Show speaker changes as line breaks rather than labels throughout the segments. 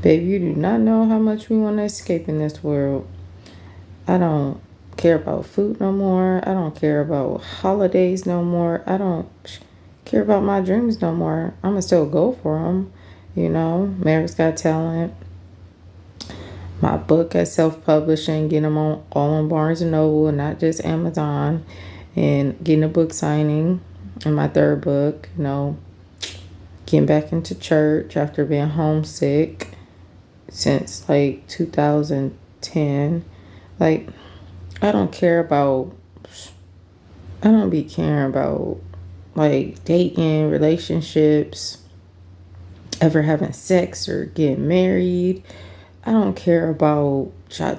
Babe, you do not know how much we want to escape in this world. I don't care about food no more. I don't care about holidays no more. I don't care about my dreams no more. I'm going to still go for them. You know, Mary's Got Talent, my book at self-publishing, getting them on all on Barnes& and Noble and not just Amazon, and getting a book signing in my third book, getting back into church after being homesick since like 2010. Like, I don't care about, I don't be caring about like dating, relationships, ever having sex or getting married. I don't care about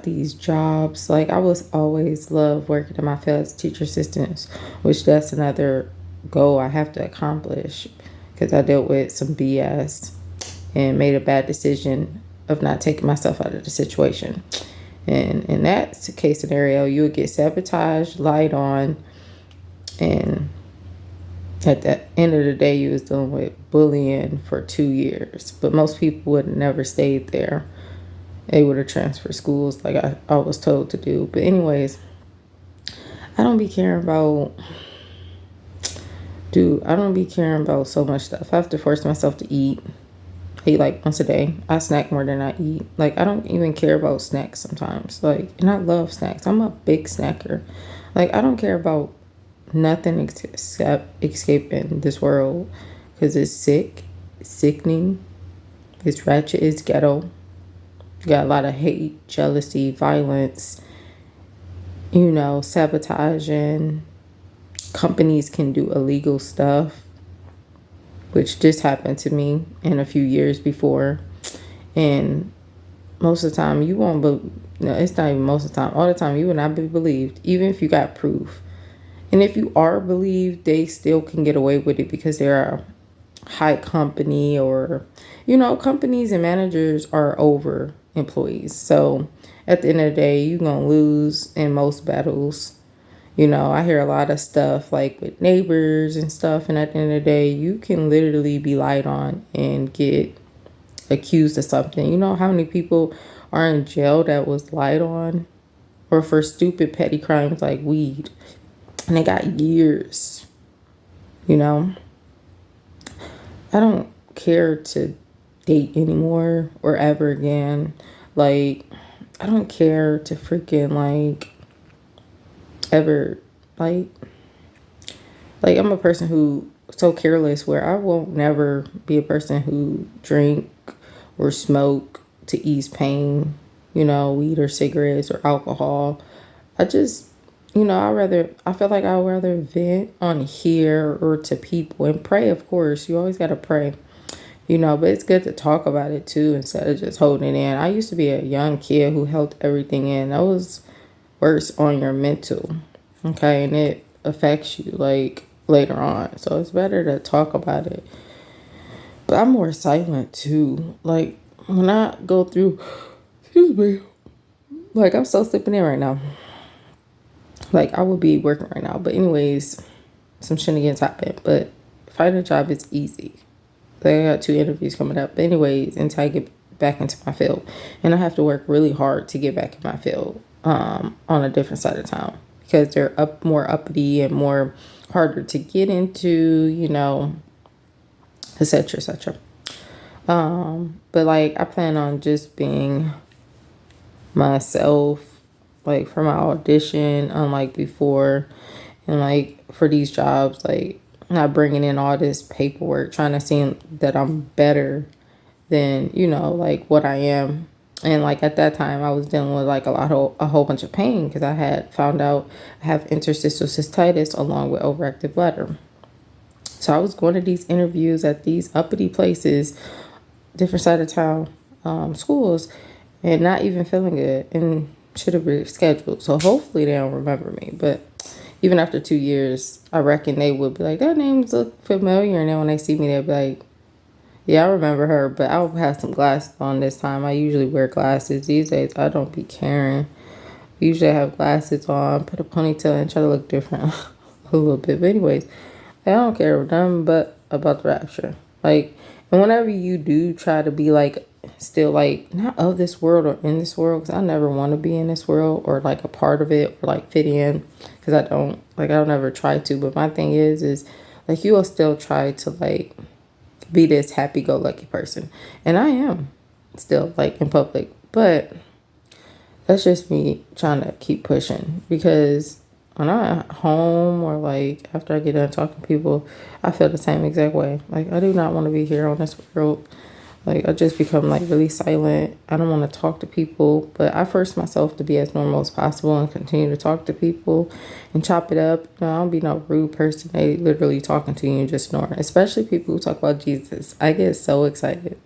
these jobs. Like, I was always loved working in my field as teacher assistants, which that's another goal I have to accomplish because I dealt with some BS and made a bad decision of not taking myself out of the situation. And in that case scenario, you would get sabotaged, lied on, and at the end of the day, you was dealing with bullying for 2 years. But most people would never stayed there. They would have transferred schools like I was told to do. But anyways, I don't be caring about, I don't be caring about so much stuff. I have to force myself to eat. I eat like once a day. I snack more than I eat. Like, I don't even care about snacks sometimes. Like, and I love snacks. I'm a big snacker. Like, I don't care about nothing except escaping this world because it's sick, it's sickening, it's ratchet, it's ghetto. You got a lot of hate, jealousy, violence, sabotaging. Companies can do illegal stuff, which just happened to me in a few years before. And most of the time, you won't no, it's not even most of the time. All the time, you will not be believed, even if you got proof. And if you are believed, they still can get away with it because they're a high company or, companies and managers are over employees. So at the end of the day, you're going to lose in most battles. I hear a lot of stuff like with neighbors and stuff. And at the end of the day, you can literally be lied on and get accused of something. You know how many people are in jail that was lied on or for stupid petty crimes like weed? And they got years. I don't care to date anymore or ever again. Like, I don't care to freaking like ever like I'm a person who so careless where I won't never be a person who drink or smoke to ease pain, weed or cigarettes or alcohol. I just, I feel like I'd rather vent on here or to people and pray, of course. You always got to pray, but it's good to talk about it too instead of just holding it in. I used to be a young kid who held everything in. That was worse on your mental, okay? And it affects you like later on. So it's better to talk about it. But I'm more silent too. Like, when I go through, excuse me, like I'm so sleeping in right now. Like, I would be working right now. But anyways, some shenanigans happen. But finding a job is easy. Like, I got 2 interviews coming up. But anyways, until I get back into my field. And I have to work really hard to get back in my field on a different side of town. Because they're more uppity and more harder to get into, etc., etc. But like, I plan on just being myself, like for my audition, unlike before, and like for these jobs, like not bringing in all this paperwork, trying to seem that I'm better than like what I am. And like at that time, I was dealing with like a whole bunch of pain because I had found out I have interstitial cystitis along with overactive bladder. So I was going to these interviews at these uppity places, different side of town, schools, and not even feeling good and should have rescheduled. So hopefully they don't remember me. But even after 2 years, I reckon they would be like, that name look familiar. And then when they see me, they'll be like, yeah, I remember her, but I'll have some glasses on this time. I usually wear glasses. These days, I don't be caring. Usually I have glasses on, put a ponytail, and try to look different a little bit. But anyways, I don't care about them, but about the rapture. Like, and whenever you do try to be like still like not of this world or in this world, because I never want to be in this world or like a part of it or like fit in, because I don't ever try to. But my thing is like you will still try to like be this happy-go-lucky person, and I am still like in public, but that's just me trying to keep pushing, because when I'm at home or like after I get done talking to people, I feel the same exact way. Like I do not want to be here on this world. Like I just become like really silent. I don't want to talk to people, but I force myself to be as normal as possible and continue to talk to people and chop it up. You know, I don't be no rude person. They literally talking to you and just snoring. Especially people who talk about Jesus. I get so excited.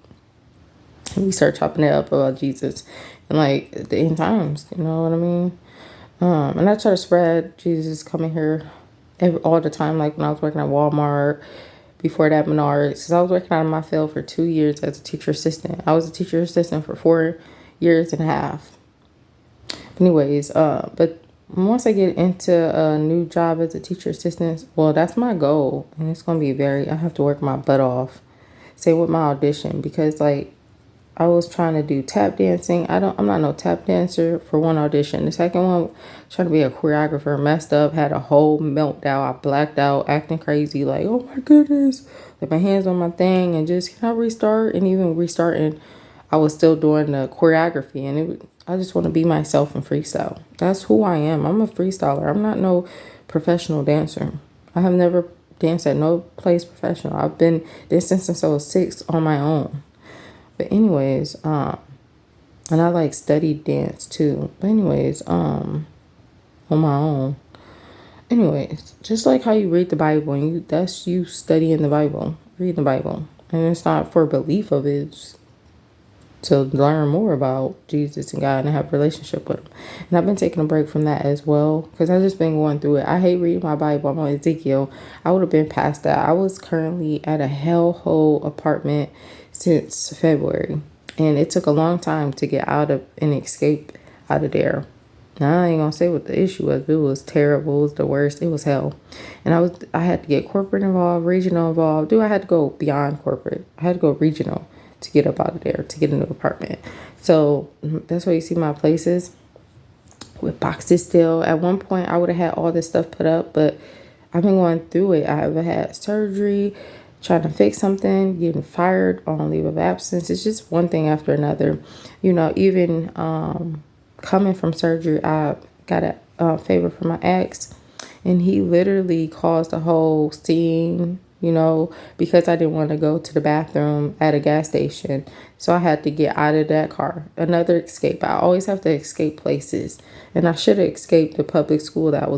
We start chopping it up about Jesus and like the end times. You know what I mean? And I try to spread Jesus coming here all the time. Like when I was working at Walmart, before that Menards, because I was working out of my field for 2 years as a teacher assistant. I was a teacher assistant for 4 years and a half. Anyways, but once I get into a new job as a teacher assistant, well, that's my goal, and it's gonna be I have to work my butt off. Same with my audition, because like I was trying to do tap dancing. I'm not no tap dancer for one audition. The second one, trying to be a choreographer, messed up, had a whole meltdown. I blacked out, acting crazy, like, oh my goodness. Like my hands on my thing and just, can I restart? And even restarting, I was still doing the choreography, and I just want to be myself and freestyle. That's who I am. I'm a freestyler. I'm not no professional dancer. I have never danced at no place professional. I've been dancing since I was 6 on my own. But anyways, and I like studied dance too. But anyways, on my own. Anyways, just like how you read the Bible, and that's you studying the Bible, reading the Bible. And it's not for belief of it, it's to learn more about Jesus and God and have a relationship with him. And I've been taking a break from that as well, because I've just been going through it. I hate reading my Bible. I'm on Ezekiel. I would have been past that. I was currently at a hellhole apartment since February, and it took a long time to get out of and escape out of there. Now, I ain't gonna say what the issue was, but it was terrible. It was the worst. It was hell. And I had to get corporate involved, regional involved. I had to go beyond corporate. I had to go regional to get up out of there, to get a new apartment. So that's why you see my places with boxes still. At one point, I would have had all this stuff put up, but I've been going through it. I have had surgery, trying to fix something, getting fired on leave of absence. It's just one thing after another. You know, even coming from surgery, I got a favor from my ex, and he literally caused a whole scene, you know, because I didn't want to go to the bathroom at a gas station. So I had to get out of that car. Another escape. I always have to escape places. And I should have escaped the public school that I was